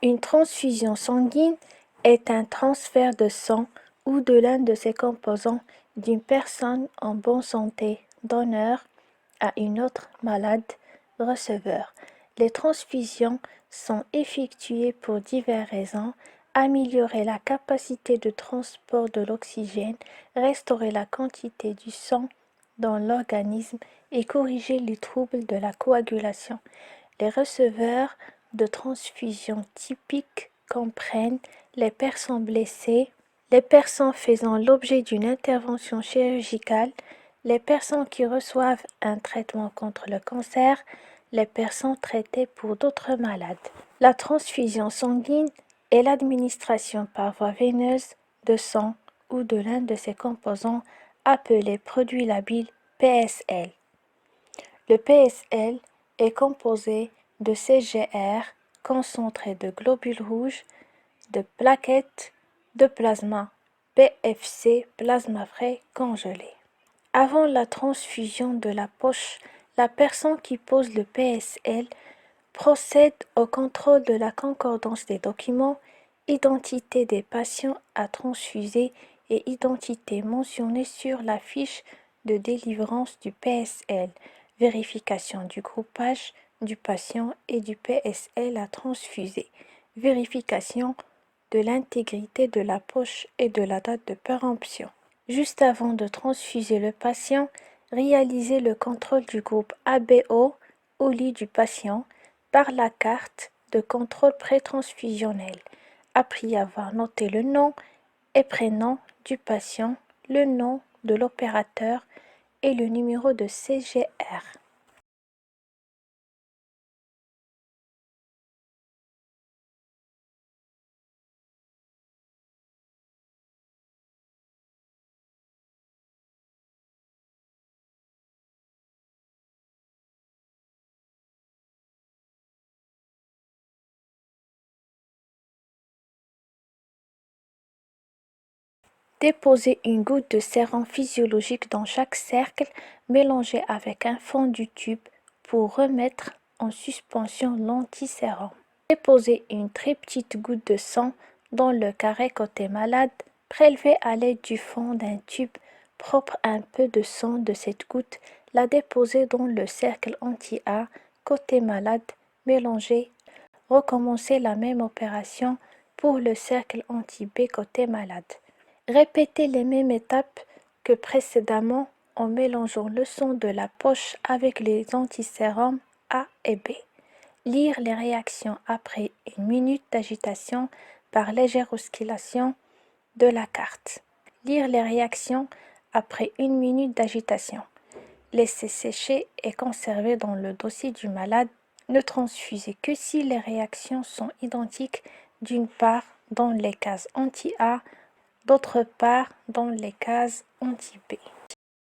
Une transfusion sanguine est un transfert de sang ou de l'un de ses composants d'une personne en bonne santé, donneur, à une autre malade, receveur. Les transfusions sont effectuées pour diverses raisons: améliorer la capacité de transport de l'oxygène, restaurer la quantité du sang dans l'organisme et corriger les troubles de la coagulation. Les receveurs de transfusion typiques comprennent les personnes blessées, les personnes faisant l'objet d'une intervention chirurgicale, les personnes qui reçoivent un traitement contre le cancer, les personnes traitées pour d'autres malades. La transfusion sanguine est l'administration par voie veineuse de sang ou de l'un de ses composants appelé produit labile PSL. Le PSL est composé de CGR concentré de globules rouges, de plaquettes, de plasma, PFC, plasma frais congelé. Avant la transfusion de la poche, la personne qui pose le PSL procède au contrôle de la concordance des documents, identité des patients à transfuser et identité mentionnée sur la fiche de délivrance du PSL, vérification du groupage du patient et du PSL à transfuser, vérification de l'intégrité de la poche et de la date de péremption. Juste avant de transfuser le patient, réalisez le contrôle du groupe ABO au lit du patient par la carte de contrôle pré-transfusionnel, après avoir noté le nom et prénom du patient, le nom de l'opérateur et le numéro de CGR. Déposez une goutte de sérum physiologique dans chaque cercle, mélangé avec un fond du tube pour remettre en suspension l'antisérum. Déposez une très petite goutte de sang dans le carré côté malade, prélevez à l'aide du fond d'un tube propre un peu de sang de cette goutte, la déposez dans le cercle anti-A côté malade, mélangez, recommencez la même opération pour le cercle anti-B côté malade. Répétez les mêmes étapes que précédemment en mélangeant le sang de la poche avec les antisérums A et B. Lire les réactions après une minute d'agitation par légère oscillation de la carte. Lire les réactions après une minute d'agitation. Laisser sécher et conserver dans le dossier du malade. Ne transfusez que si les réactions sont identiques, d'une part dans les cases anti-A, d'autre part dans les cases anti-B.